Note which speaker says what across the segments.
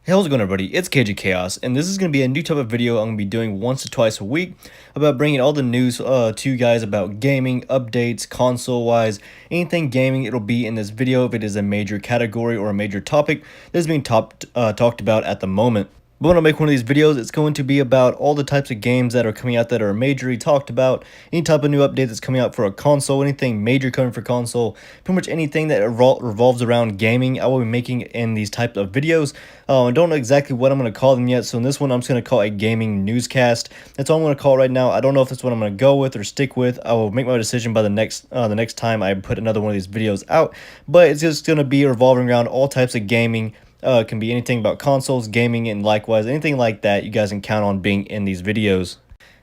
Speaker 1: Hey, how's it going, everybody? It's KJ Chaos, and this is going to be a new type of video I'm going to be doing once or twice a week about bringing all the news to you guys about gaming, updates, console-wise, anything gaming. It'll be in this video if it is a major category or a major topic that is being talked about at the moment. But when I make one of these videos, it's going to be about all the types of games that are coming out that are majorly talked about, any type of new update that's coming out for a console, anything major coming for console, pretty much anything that revolves around gaming, I will be making in these types of videos. I don't know exactly what I'm going to call them yet, so in this one I'm just going to call a gaming newscast. That's all I'm going to call it right now. I don't know if that's what I'm going to go with or stick with. I will make my decision by the next time I put another one of these videos out, but it's just going to be revolving around all types of gaming. It can be anything about consoles, gaming, and likewise anything like that you guys can count on being in these videos.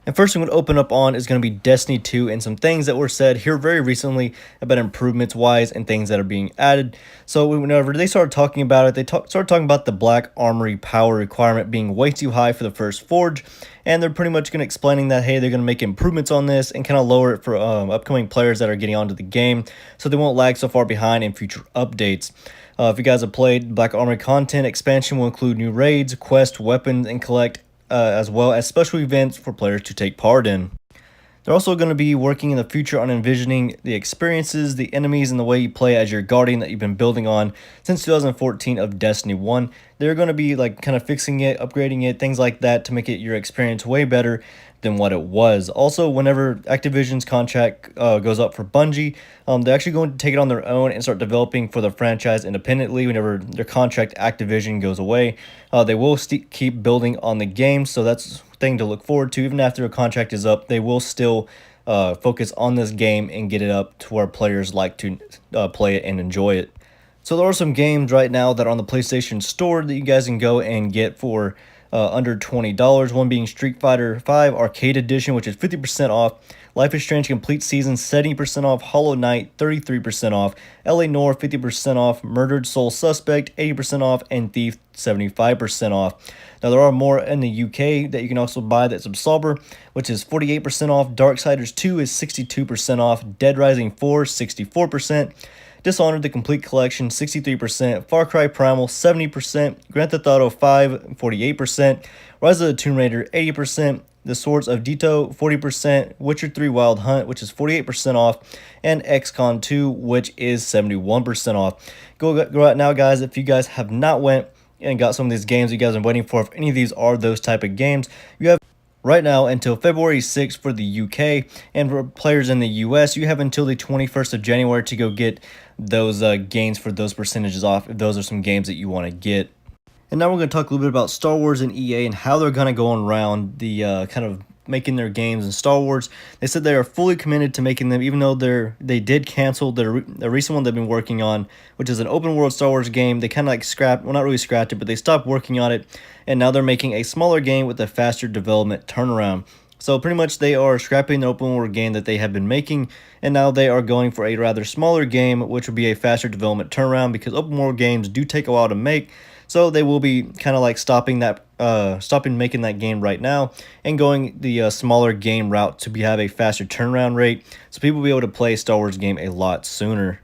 Speaker 1: And first I'm going to open up on is going to be Destiny 2 and some things that were said here very recently about improvements wise and things that are being added. So whenever they started talking about it, they started talking about the Black Armory power requirement being way too high for the first Forge. And they're pretty much going to explaining that, hey, they're going to make improvements on this and kind of lower it for upcoming players that are getting onto the game so they won't lag so far behind in future updates. If you guys have played, Black Armory content expansion will include new raids, quests, weapons, and collect, as well as special events for players to take part in. They're also going to be working in the future on envisioning the experiences, the enemies, and the way you play as your Guardian that you've been building on since 2014 of Destiny 1. They're going to be like kind of fixing it, upgrading it, things like that to make it your experience way better than what it was. Also, whenever Activision's contract goes up for Bungie, they're actually going to take it on their own and start developing for the franchise independently. Whenever their contract Activision goes away, they will keep building on the game, so that's a thing to look forward to. Even after a contract is up, they will still focus on this game and get it up to where players like to play it and enjoy it. So there are some games right now that are on the PlayStation Store that you guys can go and get for under $20. One being Street Fighter V Arcade Edition, which is 50% off. Life is Strange Complete Season 70% off. Hollow Knight 33% off. LA Noire 50% off. Murdered Soul Suspect 80% off. And Thief 75% off. Now there are more in the UK that you can also buy. That's Absolver, which is 48% off. Darksiders 2 is 62% off. Dead Rising 4 64%. Dishonored the Complete Collection 63%, Far Cry Primal 70%, Grand Theft Auto 5 48%, Rise of the Tomb Raider 80%, The Swords of Dito 40%, Witcher 3 Wild Hunt, which is 48% off, and XCOM 2, which is 71% off. Go out now, guys. If you guys have not went and got some of these games you guys are waiting for, if any of these are those type of games, you have right now until February 6th for the UK, and for players in the US, you have until the 21st of January to go get those games for those percentages off if those are some games that you want to get. And now we're going to talk a little bit about Star Wars and EA and how they're going to go around the kind of making their games in Star Wars. They said they are fully committed to making them, even though they did cancel the recent one they've been working on, which is an open world Star Wars game. They kind of like scrapped, well, not really scrapped it, but they stopped working on it, and now they're making a smaller game with a faster development turnaround. So pretty much they are scrapping the open world game that they have been making, and now they are going for a rather smaller game, which will be a faster development turnaround, because open world games do take a while to make. So they will be kind of like stopping making that game right now and going the smaller game route to have a faster turnaround rate, so people will be able to play a Star Wars game a lot sooner.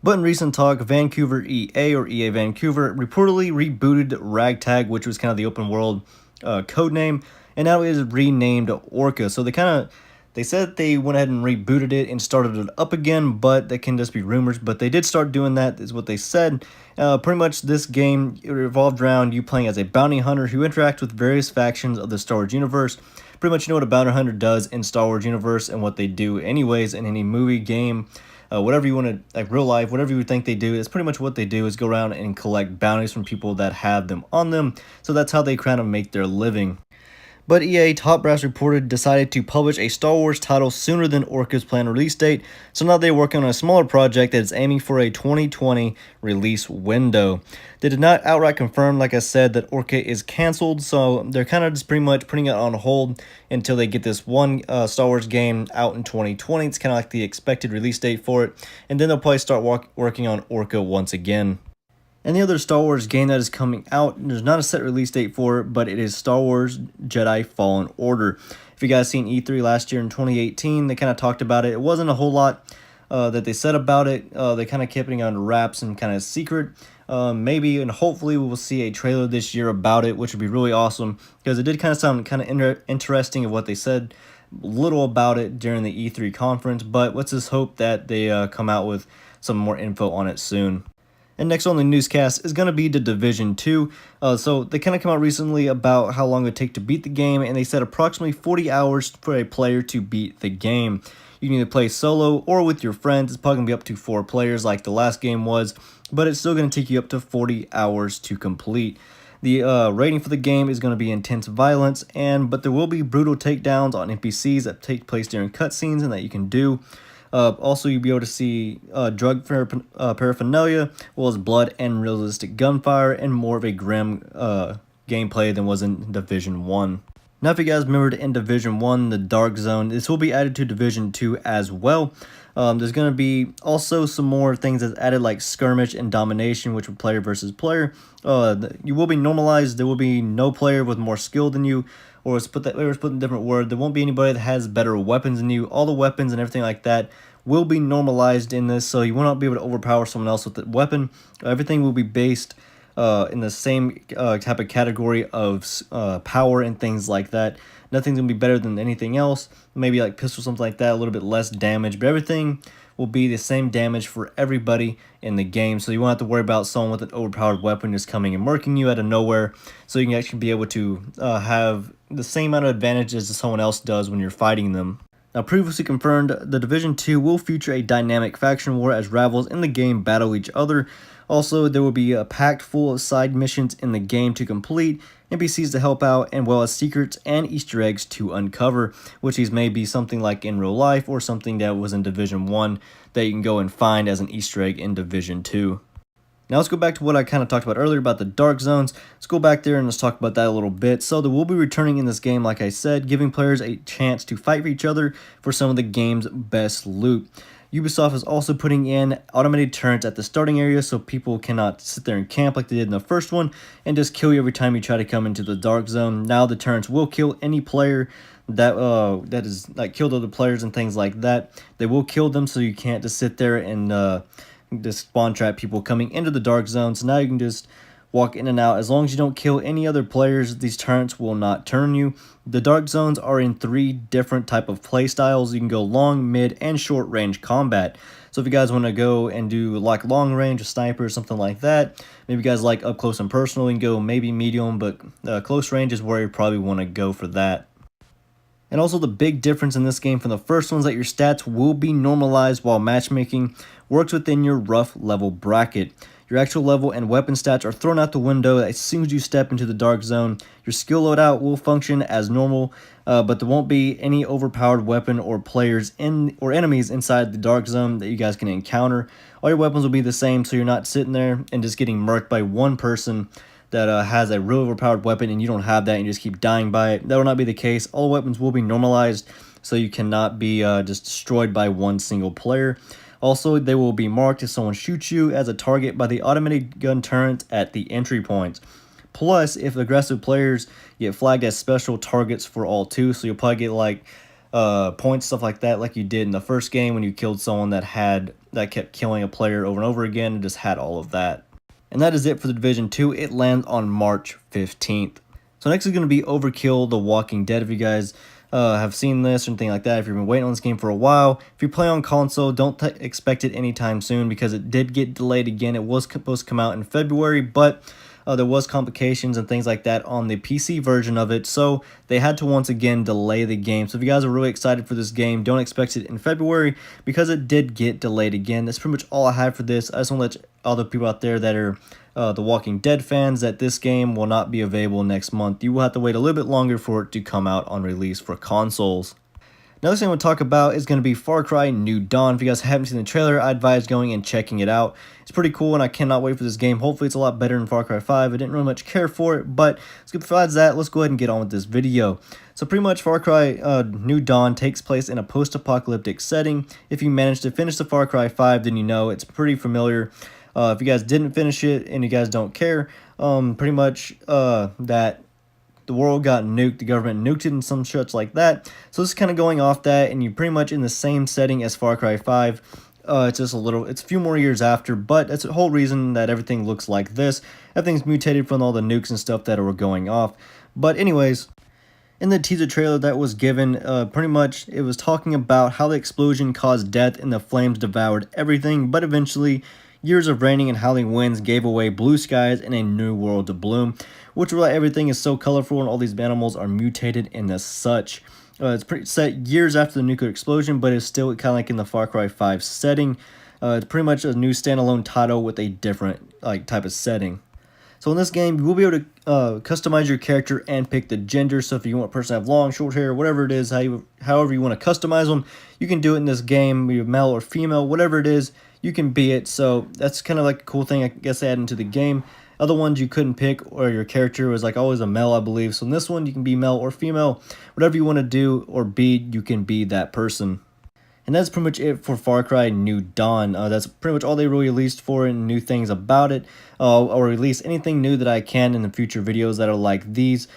Speaker 1: But in recent talk, Vancouver EA, or EA Vancouver, reportedly rebooted Ragtag, which was kind of the open world code name, and now it is renamed Orca. So they said they went ahead and rebooted it and started it up again, but that can just be rumors. But they did start doing that, is what they said. Pretty much this game, it revolved around you playing as a bounty hunter who interacts with various factions of the Star Wars universe. Pretty much you know what a bounty hunter does in Star Wars universe and what they do anyways in any movie, game, whatever you want to, like real life, whatever you think they do, it's pretty much what they do is go around and collect bounties from people that have them on them. So that's how they kind of make their living. But EA top brass reported decided to publish a Star Wars title sooner than Orca's planned release date, so now they're working on a smaller project that is aiming for a 2020 release window. They did not outright confirm, like I said, that Orca is canceled, so they're kind of just pretty much putting it on hold until they get this one Star Wars game out in 2020. It's kind of like the expected release date for it, and then they'll probably start working on Orca once again. And the other Star Wars game that is coming out, there's not a set release date for it, but it is Star Wars Jedi Fallen Order. If you guys seen E3 last year in 2018, they kind of talked about it. It wasn't a whole lot that they said about it. They kind of kept it under wraps and kind of secret. Maybe and hopefully we will see a trailer this year about it, which would be really awesome because it did kind of sound kind of interesting of what they said little about it during the E3 conference, but let's just hope that they come out with some more info on it soon. And next on the newscast is going to be the Division 2. So they kind of come out recently about how long it would take to beat the game, and they said approximately 40 hours for a player to beat the game. You can either play solo or with your friends. It's probably going to be up to 4 players like the last game was, but it's still going to take you up to 40 hours to complete. The rating for the game is going to be intense violence, but there will be brutal takedowns on NPCs that take place during cutscenes and that you can do. Also, you'll be able to see drug paraphernalia, as well as blood and realistic gunfire, and more of a grim gameplay than was in Division 1. Now, if you guys remembered in Division 1, the Dark Zone, this will be added to Division 2 as well. There's going to be also some more things that's added like skirmish and domination, which are player versus player. You will be normalized. There will be no player with more skill than you, or let's put in a different word. There won't be anybody that has better weapons than you. All the weapons and everything like that will be normalized in this, so you will not be able to overpower someone else with the weapon. Everything will be based in the same type of category of power and things like that. Nothing's going to be better than anything else. Maybe like pistol, something like that, a little bit less damage, but everything will be the same damage for everybody in the game. So you won't have to worry about someone with an overpowered weapon just coming and murking you out of nowhere. So you can actually be able to have the same amount of advantage as someone else does when you're fighting them. Now, previously confirmed, the Division 2 will feature a dynamic faction war as rivals in the game battle each other. Also, there will be a pack full of side missions in the game to complete, NPCs to help out, and well as secrets and Easter eggs to uncover, which these may be something like in real life or something that was in Division 1 that you can go and find as an Easter egg in Division 2. Now let's go back to what I kind of talked about earlier about the Dark Zones. Let's go back there and let's talk about that a little bit. So they will be returning in this game, like I said, giving players a chance to fight for each other for some of the game's best loot. Ubisoft is also putting in automated turrets at the starting area so people cannot sit there and camp like they did in the first one and just kill you every time you try to come into the Dark Zone. Now the turrets will kill any player that is like killed other players and things like that. They will kill them, so you can't just sit there and just spawn trap people coming into the Dark Zone. So now you can just walk in and out. As long as you don't kill any other players, these turrets will not turn you. The Dark Zones are in 3 different type of play styles. You can go long, mid, and short range combat. So if you guys want to go and do like long range, a sniper, or something like that, maybe you guys like up close and personal, you can go maybe medium, but close range is where you probably want to go for that. And also the big difference in this game from the first one is that your stats will be normalized while matchmaking works within your rough level bracket. Your actual level and weapon stats are thrown out the window as soon as you step into the Dark Zone. Your skill loadout will function as normal, but there won't be any overpowered weapon or players or enemies inside the Dark Zone that you guys can encounter. All your weapons will be the same, so you're not sitting there and just getting murked by one person that has a real overpowered weapon and you don't have that and you just keep dying by it. That will not be the case. All weapons will be normalized, so you cannot be just destroyed by one single player. Also, they will be marked if someone shoots you as a target by the automated gun turret at the entry points. Plus, if aggressive players get flagged as special targets for all too, so you'll probably get like points, stuff like that, like you did in the first game when you killed someone that kept killing a player over and over again and just had all of that. And that is it for the Division 2. It lands on March 15th. So next is going to be Overkill The Walking Dead. If you guys have seen this or anything like that, if you've been waiting on this game for a while, if you play on console, don't expect it anytime soon because it did get delayed again. It was supposed to come out in February, but there was complications and things like that on the PC version of it, so they had to once again delay the game. So if you guys are really excited for this game, don't expect it in February because it did get delayed again. That's pretty much all I have for this. I just want to let other people out there that are The Walking Dead fans that this game will not be available next month. You will have to wait a little bit longer for it to come out on release for consoles. Another thing I want to talk about is going to be Far Cry New Dawn. If you guys haven't seen the trailer, I advise going and checking it out. It's pretty cool, and I cannot wait for this game. Hopefully, it's a lot better than Far Cry 5. I didn't really much care for it, but besides that, let's go ahead and get on with this video. So pretty much Far Cry New Dawn takes place in a post-apocalyptic setting. If you managed to finish the Far Cry 5, then you know it's pretty familiar. If you guys didn't finish it and you guys don't care, pretty much that the world got nuked, the government nuked it and some such like that. So this is kind of going off that, and you're pretty much in the same setting as Far Cry 5. It's just it's a few more years after, but that's the whole reason that everything looks like this. Everything's mutated from all the nukes and stuff that were going off. But anyways, in the teaser trailer that was given, pretty much it was talking about how the explosion caused death and the flames devoured everything, but eventually years of raining and howling winds gave away blue skies and a new world to bloom, which is why everything is so colorful and all these animals are mutated and as such. It's pretty set years after the nuclear explosion, but it's still kind of like in the Far Cry 5 setting. It's pretty much a new standalone title with a different type of setting. So in this game, you will be able to customize your character and pick the gender. So if you want a person to have long, short hair, whatever it is, however you want to customize them, you can do it in this game. You're male or female, whatever it is, you can be it. So that's kind of like a cool thing, I guess, they add into the game. Other ones you couldn't pick, or your character was like always a male, I believe. So in this one, you can be male or female. Whatever you want to do or be, you can be that person. And that's pretty much it for Far Cry New Dawn. That's pretty much all they really released for it and new things about it. Or release anything new that I can in the future videos that are like these.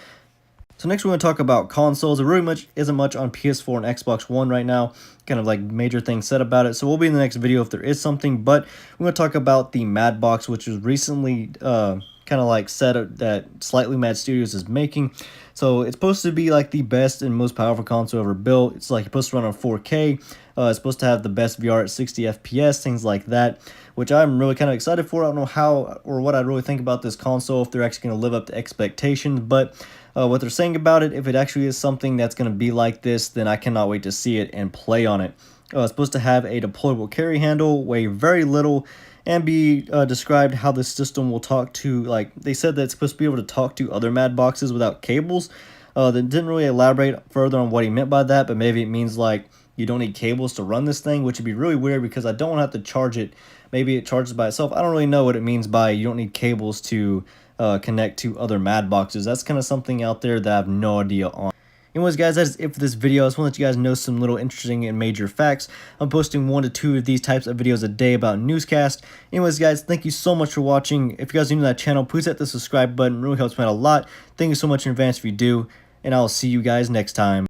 Speaker 1: So next we're going to talk about consoles. There really isn't much on PS4 and Xbox One right now. Kind of like major things said about it. So we'll be in the next video if there is something. But we're going to talk about the Mad Box, which was recently kind of like said that Slightly Mad Studios is making. So it's supposed to be like the best and most powerful console ever built. It's like supposed to run on 4K. It's supposed to have the best VR at 60 FPS, things like that, which I'm really kind of excited for. I don't know how or what I really think about this console, if they're actually going to live up to expectations, but what they're saying about it, if it actually is something that's going to be like this, then I cannot wait to see it and play on it. It's supposed to have a deployable carry handle, weigh very little, and be described how this system will talk to, like, they said that it's supposed to be able to talk to other Mad Boxes without cables. They didn't really elaborate further on what he meant by that, but maybe it means like you don't need cables to run this thing, which would be really weird because I don't want to have to charge it. Maybe it charges by itself. I don't really know what it means by you don't need cables to connect to other Mad Boxes. That's kind of something out there that I have no idea on. Anyways, guys, that's it for this video. I just want to let you guys know some little interesting and major facts. I'm posting 1 to 2 of these types of videos a day about Newscast. Anyways, guys, thank you so much for watching. If you guys are new to that channel, please hit the subscribe button. It really helps me out a lot. Thank you so much in advance if you do, and I'll see you guys next time.